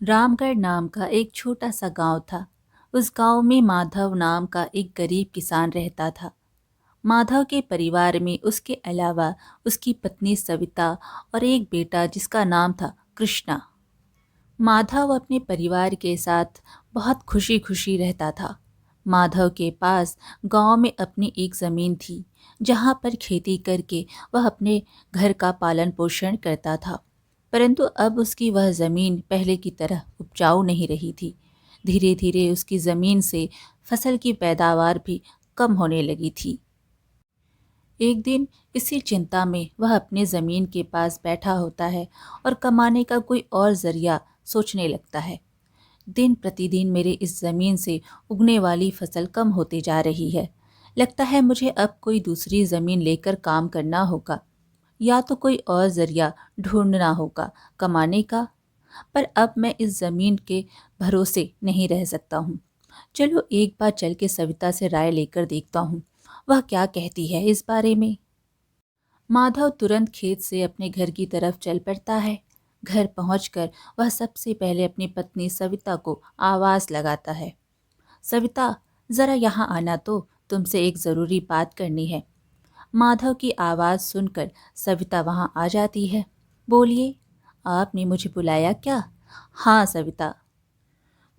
रामगढ़ नाम का एक छोटा सा गांव था। उस गांव में माधव नाम का एक गरीब किसान रहता था। माधव के परिवार में उसके अलावा उसकी पत्नी सविता और एक बेटा जिसका नाम था कृष्णा। माधव अपने परिवार के साथ बहुत खुशी खुशी रहता था। माधव के पास गांव में अपनी एक ज़मीन थी, जहां पर खेती करके वह अपने घर का पालन पोषण करता था। परंतु अब उसकी वह ज़मीन पहले की तरह उपजाऊ नहीं रही थी। धीरे धीरे उसकी ज़मीन से फसल की पैदावार भी कम होने लगी थी। एक दिन इसी चिंता में वह अपने ज़मीन के पास बैठा होता है और कमाने का कोई और ज़रिया सोचने लगता है। दिन प्रतिदिन मेरे इस ज़मीन से उगने वाली फसल कम होती जा रही है। लगता है मुझे अब कोई दूसरी ज़मीन लेकर काम करना होगा, या तो कोई और ज़रिया ढूंढना होगा कमाने का। पर अब मैं इस ज़मीन के भरोसे नहीं रह सकता हूँ। चलो एक बार चल के सविता से राय लेकर देखता हूँ, वह क्या कहती है इस बारे में। माधव तुरंत खेत से अपने घर की तरफ चल पड़ता है। घर पहुंचकर वह सबसे पहले अपनी पत्नी सविता को आवाज लगाता है। सविता, जरा यहाँ आना, तो तुमसे एक जरूरी बात करनी है। माधव की आवाज सुनकर सविता वहां आ जाती है। बोलिए, आपने मुझे बुलाया क्या? हाँ सविता,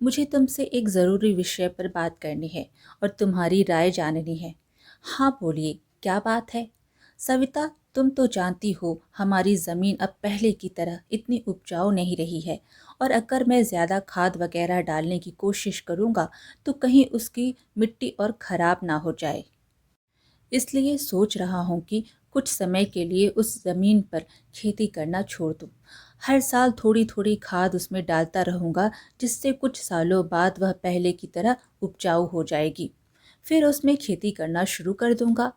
मुझे तुमसे एक ज़रूरी विषय पर बात करनी है और तुम्हारी राय जाननी है। हाँ बोलिए, क्या बात है? सविता, तुम तो जानती हो हमारी ज़मीन अब पहले की तरह इतनी उपजाऊ नहीं रही है, और अगर मैं ज़्यादा खाद वगैरह डालने की कोशिश करूँगा तो कहीं उसकी मिट्टी और ख़राब ना हो जाए। इसलिए सोच रहा हूँ कि कुछ समय के लिए उस ज़मीन पर खेती करना छोड़ दूँ। हर साल थोड़ी थोड़ी खाद उसमें डालता रहूँगा, जिससे कुछ सालों बाद वह पहले की तरह उपजाऊ हो जाएगी। फिर उसमें खेती करना शुरू कर दूँगा।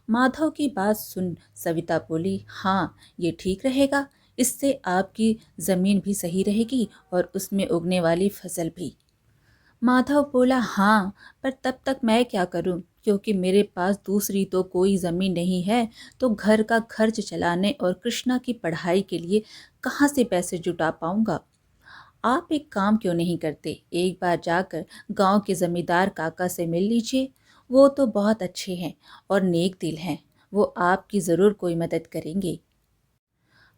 माधव की बात सुन सविता बोली, हाँ ये ठीक रहेगा। इससे आपकी ज़मीन भी सही रहेगी और उसमें उगने वाली फसल भी। माधव बोला, हाँ, पर तब तक मैं क्या करूं, क्योंकि मेरे पास दूसरी तो कोई ज़मीन नहीं है। तो घर का खर्च चलाने और कृष्णा की पढ़ाई के लिए कहाँ से पैसे जुटा पाऊंगा। आप एक काम क्यों नहीं करते, एक बार जाकर गांव के जमींदार काका से मिल लीजिए। वो तो बहुत अच्छे हैं और नेक दिल हैं। वो आपकी ज़रूर कोई मदद करेंगे।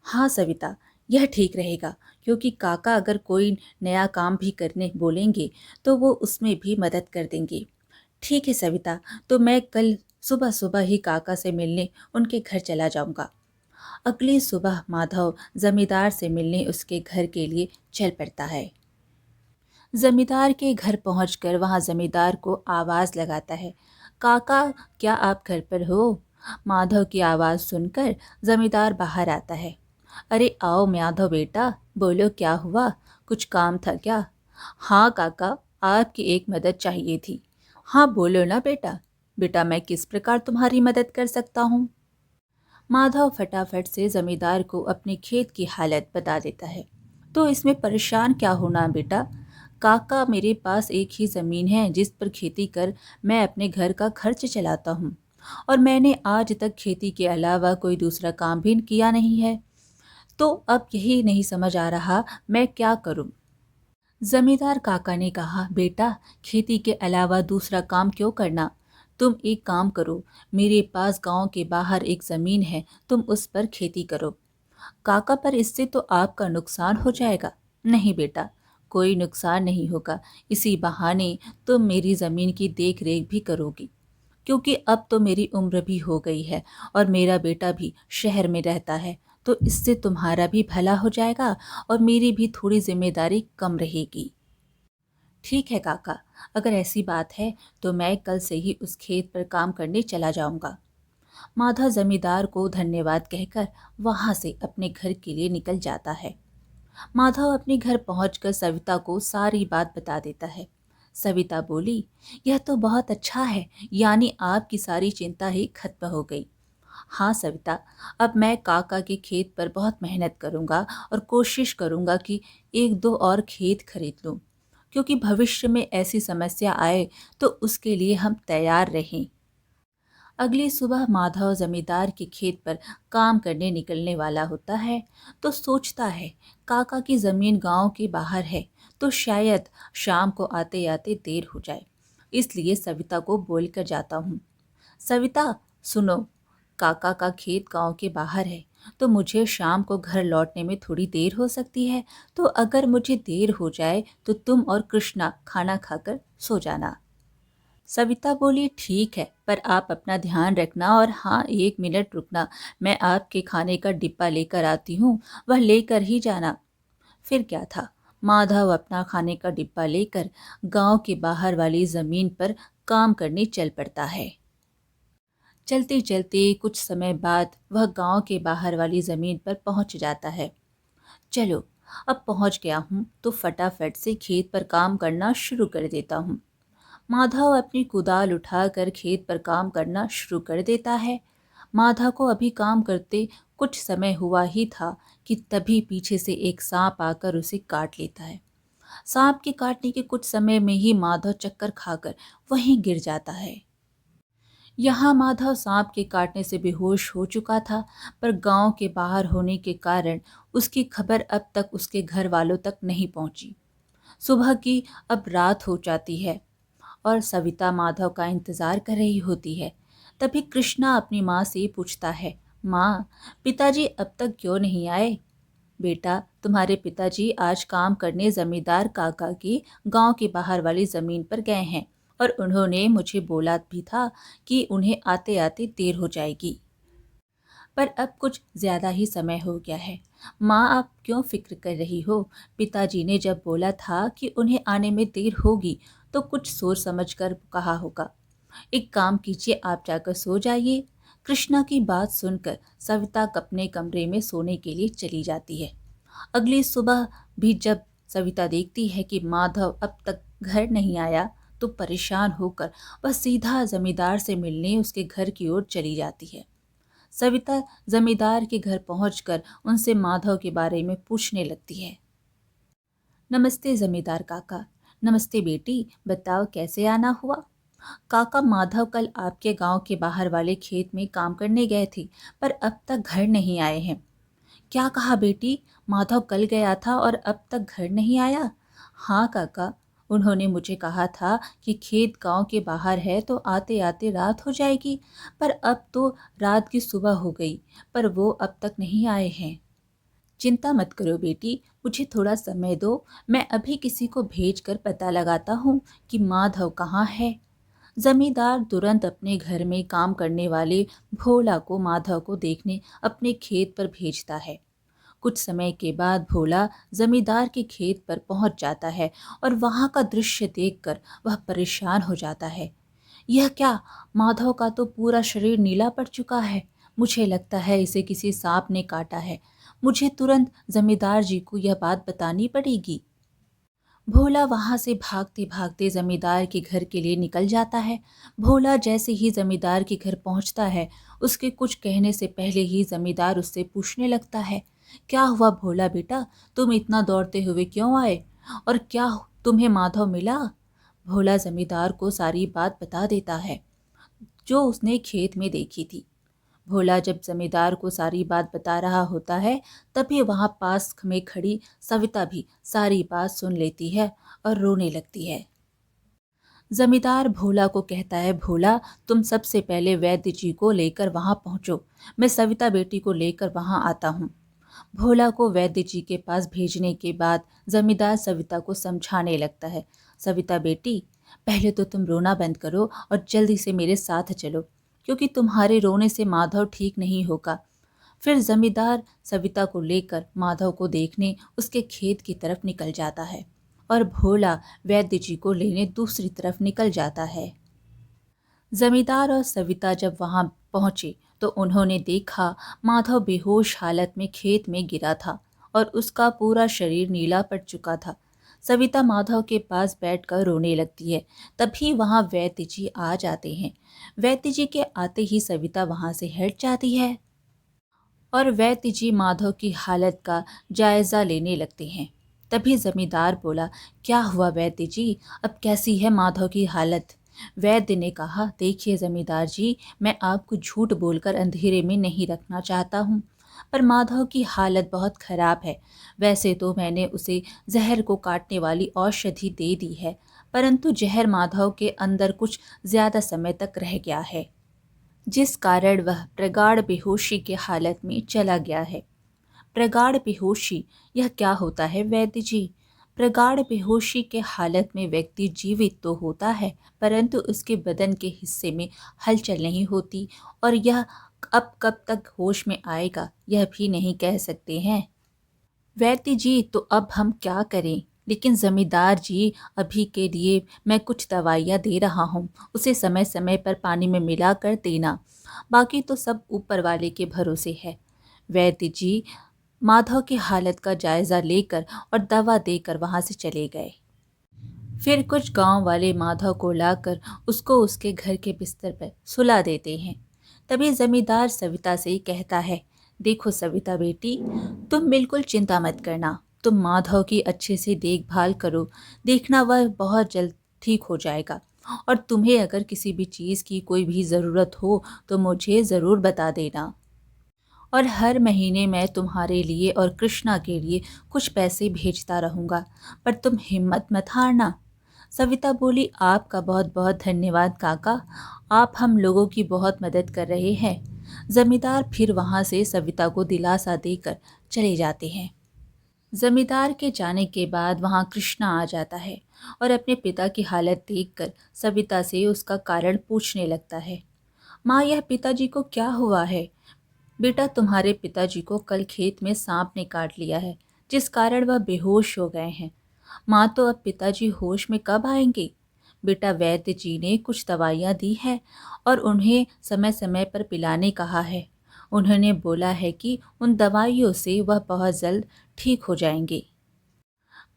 हाँ सविता, यह ठीक रहेगा, क्योंकि काका अगर कोई नया काम भी करने बोलेंगे तो वो उसमें भी मदद कर देंगे। ठीक है सविता, तो मैं कल सुबह सुबह ही काका से मिलने उनके घर चला जाऊंगा। अगली सुबह माधव जमींदार से मिलने उसके घर के लिए चल पड़ता है। जमींदार के घर पहुंचकर वहां जमींदार को आवाज लगाता है। काका, क्या आप घर पर हो? माधव की आवाज सुनकर जमींदार बाहर आता है। अरे आओ माधव बेटा, बोलो क्या हुआ, कुछ काम था क्या? हाँ काका, आपकी एक मदद चाहिए थी। हाँ बोलो ना बेटा। बेटा, मैं किस प्रकार तुम्हारी मदद कर सकता हूँ? माधव फटाफट से जमींदार को अपने खेत की हालत बता देता है। तो इसमें परेशान क्या होना बेटा। काका, मेरे पास एक ही ज़मीन है जिस पर खेती कर मैं अपने घर का खर्च चलाता हूँ, और मैंने आज तक खेती के अलावा कोई दूसरा काम भी किया नहीं है। तो अब यही नहीं समझ आ रहा मैं क्या करूं। जमींदार काका ने कहा, बेटा, खेती के अलावा दूसरा काम क्यों करना। तुम एक काम करो, मेरे पास गांव के बाहर एक जमीन है, तुम उस पर खेती करो। काका, पर इससे तो आपका नुकसान हो जाएगा। नहीं बेटा, कोई नुकसान नहीं होगा। इसी बहाने तुम मेरी जमीन की देख रेख भी करोगी, क्योंकि अब तो मेरी उम्र भी हो गई है और मेरा बेटा भी शहर में रहता है। तो इससे तुम्हारा भी भला हो जाएगा और मेरी भी थोड़ी जिम्मेदारी कम रहेगी। ठीक है काका, अगर ऐसी बात है तो मैं कल से ही उस खेत पर काम करने चला जाऊंगा। माधव जमींदार को धन्यवाद कहकर वहां से अपने घर के लिए निकल जाता है। माधव अपने घर पहुंचकर सविता को सारी बात बता देता है। सविता बोली, यह तो बहुत अच्छा है, यानी आपकी सारी चिंता ही खत्म हो गई। हाँ सविता, अब मैं काका के खेत पर बहुत मेहनत करूंगा और कोशिश करूंगा कि एक दो और खेत खरीद लूं, क्योंकि भविष्य में ऐसी समस्या आए तो उसके लिए हम तैयार रहें। अगली सुबह माधव जमींदार के खेत पर काम करने निकलने वाला होता है तो सोचता है काका की जमीन गांव के बाहर है तो शायद शाम को आते आते देर हो जाए, इसलिए सविता को बोलकर जाता हूँ। सविता, सुनो, काका का खेत गांव के बाहर है तो मुझे शाम को घर लौटने में थोड़ी देर हो सकती है, तो अगर मुझे देर हो जाए तो तुम और कृष्णा खाना खाकर सो जाना। सविता बोली, ठीक है, पर आप अपना ध्यान रखना और हाँ, 1 मिनट रुकना, मैं आपके खाने का डिब्बा लेकर आती हूँ, वह लेकर ही जाना। फिर क्या था, माधव अपना खाने का डिब्बा लेकर गांव के बाहर वाली जमीन पर काम करने चल पड़ता है। चलते चलते कुछ समय बाद वह गांव के बाहर वाली जमीन पर पहुंच जाता है। चलो, अब पहुंच गया हूँ तो फटाफट से खेत पर काम करना शुरू कर देता हूँ। माधव अपनी कुदाल उठाकर खेत पर काम करना शुरू कर देता है। माधव को अभी काम करते कुछ समय हुआ ही था कि तभी पीछे से एक सांप आकर उसे काट लेता है। सांप के काटने के कुछ समय में ही माधव चक्कर खाकर वहीं गिर जाता है। यहाँ माधव सांप के काटने से बेहोश हो चुका था, पर गांव के बाहर होने के कारण उसकी खबर अब तक उसके घर वालों तक नहीं पहुंची। सुबह की अब रात हो जाती है और सविता माधव का इंतजार कर रही होती है। तभी कृष्णा अपनी माँ से पूछता है, माँ, पिताजी अब तक क्यों नहीं आए? बेटा, तुम्हारे पिताजी आज काम करने जमींदार काका की गांव के बाहर वाली जमीन पर गए हैं और उन्होंने मुझे बोला भी था कि उन्हें आते आते देर हो जाएगी, पर अब कुछ ज़्यादा ही समय हो गया है। माँ, आप क्यों फिक्र कर रही हो? पिताजी ने जब बोला था कि उन्हें आने में देर होगी तो कुछ सोच समझ कर कहा होगा। एक काम कीजिए, आप जाकर सो जाइए। कृष्णा की बात सुनकर सविता अपने कमरे में सोने के लिए चली जाती है। अगली सुबह भी जब सविता देखती है कि माधव अब तक घर नहीं आया तो परेशान होकर वह सीधा जमींदार से मिलने उसके घर की ओर चली जाती है। सविता जमींदार के घर पहुंचकर उनसे माधव के बारे में पूछने लगती है। नमस्ते जमींदार काका। नमस्ते बेटी, बताओ कैसे आना हुआ? काका, माधव कल आपके गांव के बाहर वाले खेत में काम करने गए थे, पर अब तक घर नहीं आए हैं। क्या कहा बेटी? माधव कल गया था और अब तक घर नहीं आया? हाँ काका, उन्होंने मुझे कहा था कि खेत गांव के बाहर है तो आते आते रात हो जाएगी, पर अब तो रात की सुबह हो गई, पर वो अब तक नहीं आए हैं। चिंता मत करो बेटी, मुझे थोड़ा समय दो, मैं अभी किसी को भेज कर पता लगाता हूँ कि माधव कहाँ है। जमींदार तुरंत अपने घर में काम करने वाले भोला को माधव को देखने अपने खेत पर भेजता है। कुछ समय के बाद भोला जमींदार के खेत पर पहुंच जाता है और वहां का दृश्य देखकर वह परेशान हो जाता है। यह क्या, माधव का तो पूरा शरीर नीला पड़ चुका है। मुझे लगता है इसे किसी सांप ने काटा है। मुझे तुरंत जमींदार जी को यह बात बतानी पड़ेगी। भोला वहां से भागते भागते जमींदार के घर के लिए निकल जाता है। भोला जैसे ही जमींदार के घर पहुंचता है, उसके कुछ कहने से पहले ही जमींदार उससे पूछने लगता है, क्या हुआ भोला बेटा, तुम इतना दौड़ते हुए क्यों आए और क्या तुम्हें माधव मिला? भोला जमींदार को सारी बात बता देता है जो उसने खेत में देखी थी। भोला जब जमींदार को सारी बात बता रहा होता है, तभी वहां पास में खड़ी सविता भी सारी बात सुन लेती है और रोने लगती है। जमींदार भोला को कहता है, भोला, तुम सबसे पहले वैद्य जी को लेकर वहां पहुंचो, मैं सविता बेटी को लेकर वहां आता हूँ। भोला को वैद्य जी के पास भेजने के बाद जमींदार सविता को समझाने लगता है, सविता बेटी, पहले तो तुम रोना बंद करो और जल्दी से मेरे साथ चलो, क्योंकि तुम्हारे रोने से माधव ठीक नहीं होगा। फिर जमींदार सविता को लेकर माधव को देखने उसके खेत की तरफ निकल जाता है और भोला वैद्य जी को लेने दूसरी तरफ निकल जाता है। जमींदार और सविता जब वहां पहुंचे तो उन्होंने देखा माधव बेहोश हालत में खेत में गिरा था और उसका पूरा शरीर नीला पड़ चुका था। सविता माधव के पास बैठकर रोने लगती है। तभी वहां वैद्य जी आ जाते हैं। वैद्य जी के आते ही सविता वहां से हट जाती है और वैद्य जी माधव की हालत का जायजा लेने लगते हैं। तभी जमींदार बोला, क्या हुआ वैद्य जी, अब कैसी है माधव की हालत? वैद्य ने कहा, देखिए जमींदार जी, मैं आपको झूठ बोलकर अंधेरे में नहीं रखना चाहता हूँ, पर माधव की हालत बहुत खराब है। वैसे तो मैंने उसे जहर को काटने वाली औषधि दे दी है, परंतु जहर माधव के अंदर कुछ ज्यादा समय तक रह गया है, जिस कारण वह प्रगाढ़ बेहोशी के हालत में चला गया है। प्रगाढ़ बेहोशी, यह क्या होता है वैद्य जी? प्रगाढ़ बेहोशी के हालत में व्यक्ति जीवित तो होता है, परंतु उसके बदन के हिस्से में हलचल नहीं होती, और यह अब कब तक होश में आएगा यह भी नहीं कह सकते हैं। वैद्य जी, तो अब हम क्या करें? लेकिन जमींदार जी, अभी के लिए मैं कुछ दवाइयाँ दे रहा हूँ, उसे समय समय पर पानी में मिला कर देना, बाकी तो सब ऊपर वाले के भरोसे है। वैद्य जी माधव की हालत का जायजा लेकर और दवा देकर वहां से चले गए। फिर कुछ गांव वाले माधव को लाकर उसको उसके घर के बिस्तर पर सुला देते हैं। तभी जमींदार सविता से ही कहता है, देखो सविता बेटी, तुम बिल्कुल चिंता मत करना, तुम माधव की अच्छे से देखभाल करो, देखना वह बहुत जल्द ठीक हो जाएगा, और तुम्हें अगर किसी भी चीज़ की कोई भी ज़रूरत हो तो मुझे ज़रूर बता देना, और हर महीने मैं तुम्हारे लिए और कृष्णा के लिए कुछ पैसे भेजता रहूँगा, पर तुम हिम्मत मत हारना। सविता बोली, आपका बहुत बहुत धन्यवाद काका, आप हम लोगों की बहुत मदद कर रहे हैं। जमींदार फिर वहाँ से सविता को दिलासा देकर चले जाते हैं। जमींदार के जाने के बाद वहाँ कृष्णा आ जाता है और अपने पिता की हालत देखकर सविता से उसका कारण पूछने लगता है। माँ, यह पिताजी को क्या हुआ है? बेटा, तुम्हारे पिताजी को कल खेत में सांप ने काट लिया है, जिस कारण वह बेहोश हो गए हैं। माँ, तो अब पिताजी होश में कब आएंगे? बेटा, वैद्य जी ने कुछ दवाइयाँ दी है और उन्हें समय समय पर पिलाने कहा है। उन्होंने बोला है कि उन दवाइयों से वह बहुत जल्द ठीक हो जाएंगे।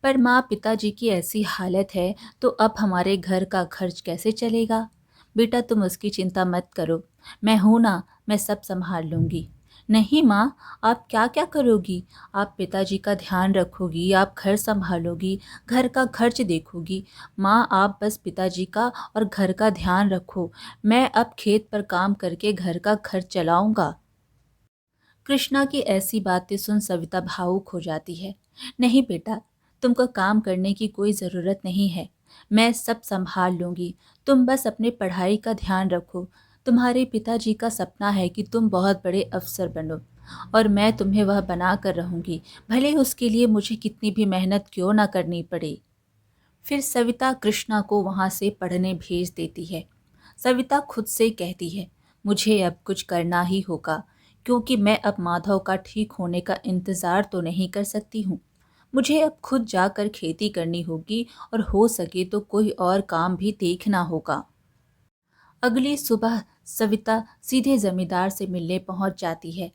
पर माँ, पिताजी की ऐसी हालत है तो अब हमारे घर का खर्च कैसे चलेगा? बेटा, तुम उसकी चिंता मत करो, मैं हूं ना, मैं सब संभाल लूंगी। नहीं माँ, आप क्या क्या करोगी? आप पिताजी का ध्यान रखोगी, आप घर संभालोगी, घर का खर्च देखोगी। माँ, आप बस पिताजी का और घर का ध्यान रखो, मैं अब खेत पर काम करके घर का खर्च चलाऊंगा। कृष्णा की ऐसी बातें सुन सविता भावुक हो जाती है। नहीं बेटा, तुमको काम करने की कोई ज़रूरत नहीं है, मैं सब संभाल लूँगी, तुम बस अपने पढ़ाई का ध्यान रखो। तुम्हारे पिताजी का सपना है कि तुम बहुत बड़े अफसर बनो, और मैं तुम्हें वह बना कर रहूँगी, भले उसके लिए मुझे कितनी भी मेहनत क्यों ना करनी पड़े। फिर सविता कृष्णा को वहाँ से पढ़ने भेज देती है। सविता खुद से कहती है, मुझे अब कुछ करना ही होगा, क्योंकि मैं अब माधव का ठीक होने का इंतज़ार तो नहीं कर सकती हूँ। मुझे अब खुद जाकर खेती करनी होगी, और हो सके तो कोई और काम भी देखना होगा। अगली सुबह सविता सीधे जमींदार से मिलने पहुंच जाती है।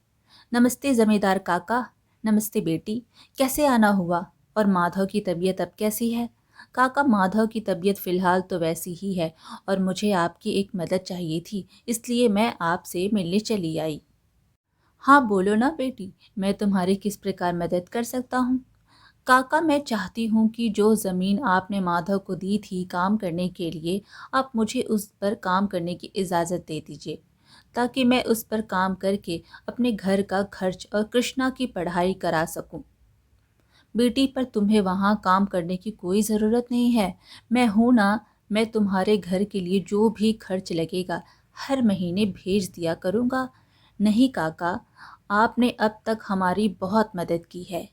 नमस्ते जमींदार काका। नमस्ते बेटी, कैसे आना हुआ? और माधव की तबीयत अब कैसी है? काका, माधव की तबीयत फ़िलहाल तो वैसी ही है, और मुझे आपकी एक मदद चाहिए थी, इसलिए मैं आपसे मिलने चली आई। हाँ बोलो ना बेटी, मैं तुम्हारी किस प्रकार मदद कर सकता हूँ? काका, मैं चाहती हूँ कि जो ज़मीन आपने माधव को दी थी काम करने के लिए, आप मुझे उस पर काम करने की इजाज़त दे दीजिए, ताकि मैं उस पर काम करके अपने घर का खर्च और कृष्णा की पढ़ाई करा सकूं। बेटी, पर तुम्हें वहाँ काम करने की कोई ज़रूरत नहीं है, मैं हूँ ना, मैं तुम्हारे घर के लिए जो भी खर्च लगेगा हर महीने भेज दिया करूँगा। नहीं काका, आपने अब तक हमारी बहुत मदद की है,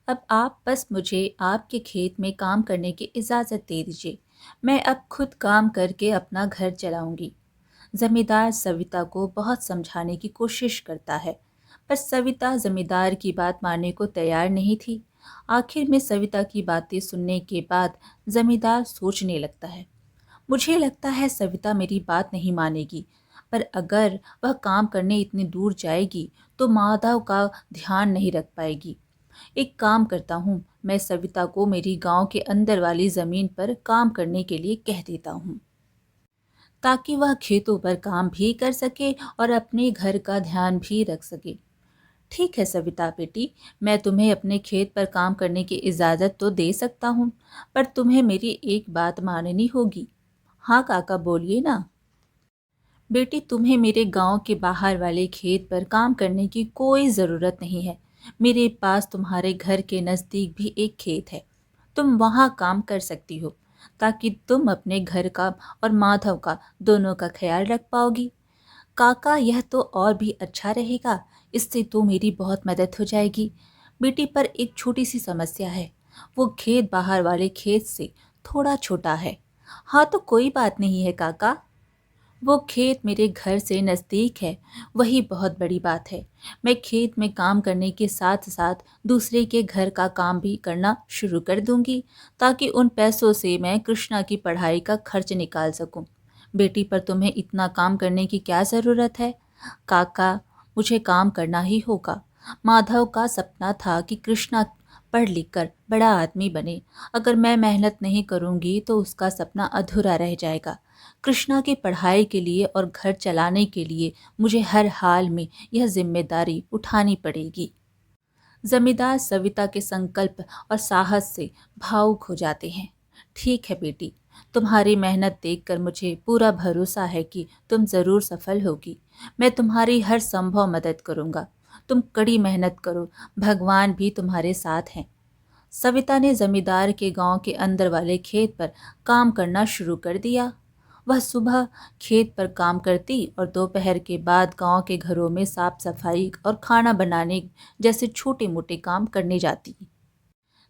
अब आप बस मुझे आपके खेत में काम करने की इजाज़त दे दीजिए, मैं अब खुद काम करके अपना घर चलाऊंगी। जमींदार सविता को बहुत समझाने की कोशिश करता है, पर सविता जमींदार की बात मानने को तैयार नहीं थी। आखिर में सविता की बातें सुनने के बाद जमींदार सोचने लगता है, मुझे लगता है सविता मेरी बात नहीं मानेगी, पर अगर वह काम करने इतनी दूर जाएगी तो माधव का ध्यान नहीं रख पाएगी। एक काम करता हूँ, मैं सविता को मेरी गांव के अंदर वाली ज़मीन पर काम करने के लिए कह देता हूँ, ताकि वह खेतों पर काम भी कर सके और अपने घर का ध्यान भी रख सके। ठीक है सविता बेटी, मैं तुम्हें अपने खेत पर काम करने की इजाज़त तो दे सकता हूँ, पर तुम्हें मेरी एक बात माननी होगी। हाँ काका, बोलिए ना। बेटी, तुम्हें मेरे गांव के बाहर वाले खेत पर काम करने की कोई ज़रूरत नहीं है। मेरे पास तुम्हारे घर के नज़दीक भी एक खेत है। तुम वहाँ काम कर सकती हो, ताकि तुम अपने घर का और माधव का दोनों का ख्याल रख पाओगी। काका, यह तो और भी अच्छा रहेगा। इससे तो मेरी बहुत मदद हो जाएगी। बेटी, पर एक छोटी सी समस्या है। वो खेत बाहर वाले खेत से थोड़ा छोटा है। हाँ, तो कोई बात नहीं है काका। वो खेत मेरे घर से नज़दीक है, वही बहुत बड़ी बात है। मैं खेत में काम करने के साथ साथ दूसरे के घर का काम भी करना शुरू कर दूंगी, ताकि उन पैसों से मैं कृष्णा की पढ़ाई का खर्च निकाल सकूं। बेटी, पर तुम्हें इतना काम करने की क्या ज़रूरत है? काका, मुझे काम करना ही होगा। माधव का सपना था कि कृष्णा पढ़ लिख कर बड़ा आदमी बने। अगर मैं मेहनत नहीं करूंगी तो उसका सपना अधूरा रह जाएगा। कृष्णा की पढ़ाई के लिए और घर चलाने के लिए मुझे हर हाल में यह जिम्मेदारी उठानी पड़ेगी। जमींदार सविता के संकल्प और साहस से भावुक हो जाते हैं। ठीक है बेटी, तुम्हारी मेहनत देखकर मुझे पूरा भरोसा है कि तुम जरूर सफल होगी। मैं तुम्हारी हर संभव मदद करूंगा। तुम कड़ी मेहनत करो, भगवान भी तुम्हारे साथ हैं। सविता ने जमींदार के गांव के अंदर वाले खेत पर काम करना शुरू कर दिया। वह सुबह खेत पर काम करती और दोपहर के बाद गांव के घरों में साफ सफाई और खाना बनाने जैसे छोटे मोटे काम करने जाती।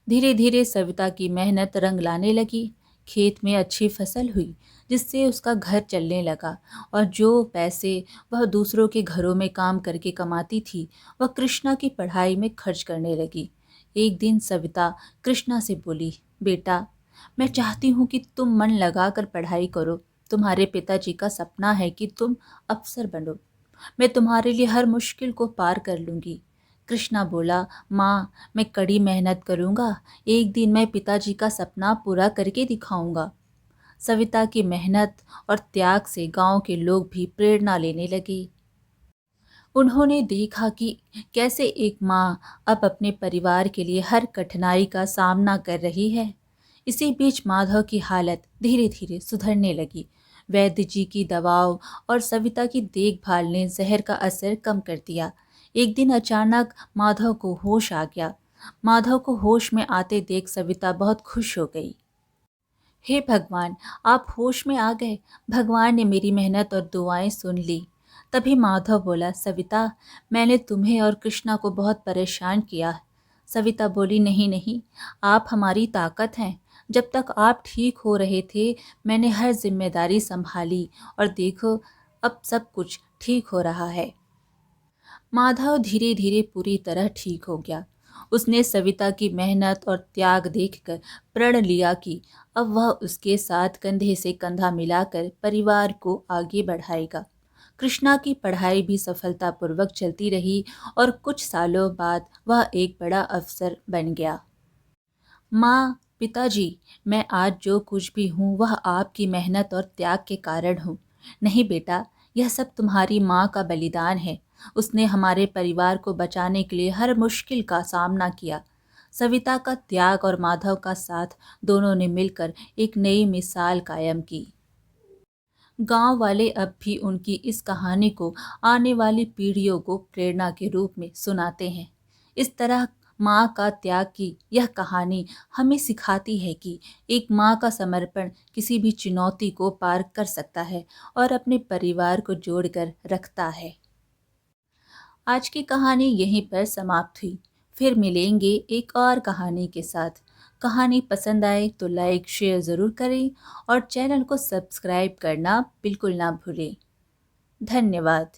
धीरे धीरे सविता की मेहनत रंग लाने लगी। खेत में अच्छी फसल हुई, जिससे उसका घर चलने लगा, और जो पैसे वह दूसरों के घरों में काम करके कमाती थी, वह कृष्णा की पढ़ाई में खर्च करने लगी। एक दिन सविता कृष्णा से बोली, बेटा, मैं चाहती हूँ कि तुम मन लगाकर पढ़ाई करो। तुम्हारे पिताजी का सपना है कि तुम अफसर बनो। मैं तुम्हारे लिए हर मुश्किल को पार कर लूंगी। कृष्णा बोला, माँ, मैं कड़ी मेहनत करूंगा। एक दिन मैं पिताजी का सपना पूरा करके दिखाऊंगा। सविता की मेहनत और त्याग से गांव के लोग भी प्रेरणा लेने लगे। उन्होंने देखा कि कैसे एक माँ अब अपने परिवार के लिए हर कठिनाई का सामना कर रही है। इसी बीच माधव की हालत धीरे धीरे सुधरने लगी। वैद्य जी की दवाओं और सविता की देखभाल ने जहर का असर कम कर दिया। एक दिन अचानक माधव को होश आ गया। माधव को होश में आते देख सविता बहुत खुश हो गई। हे भगवान, आप होश में आ गए। भगवान ने मेरी मेहनत और दुआएं सुन ली। तभी माधव बोला, सविता, मैंने तुम्हें और कृष्णा को बहुत परेशान किया। सविता बोली, नहीं नहीं, आप हमारी ताकत हैं। जब तक आप ठीक हो रहे थे, मैंने हर जिम्मेदारी संभाली, और देखो, अब सब कुछ ठीक हो रहा है। माधव धीरे धीरे पूरी तरह ठीक हो गया। उसने सविता की मेहनत और त्याग देखकर प्रण लिया कि अब वह उसके साथ कंधे से कंधा मिलाकर परिवार को आगे बढ़ाएगा। कृष्णा की पढ़ाई भी सफलतापूर्वक चलती रही, और कुछ सालों बाद वह एक बड़ा अफसर बन गया। माँ, पिताजी, मैं आज जो कुछ भी हूँ वह आपकी मेहनत और त्याग के कारण हूँ। नहीं बेटा, यह सब तुम्हारी माँ का बलिदान है। उसने हमारे परिवार को बचाने के लिए हर मुश्किल का सामना किया। सविता का त्याग और माधव का साथ, दोनों ने मिलकर एक नई मिसाल कायम की। गांव वाले अब भी उनकी इस कहानी को आने वाली पीढ़ियों को प्रेरणा के रूप में सुनाते हैं। इस तरह माँ का त्याग की यह कहानी हमें सिखाती है कि एक माँ का समर्पण किसी भी चुनौती को पार कर सकता है और अपने परिवार को जोड़कर रखता है। आज की कहानी यहीं पर समाप्त हुई। फिर मिलेंगे एक और कहानी के साथ। कहानी पसंद आए तो लाइक शेयर ज़रूर करें, और चैनल को सब्सक्राइब करना बिल्कुल ना भूलें। धन्यवाद।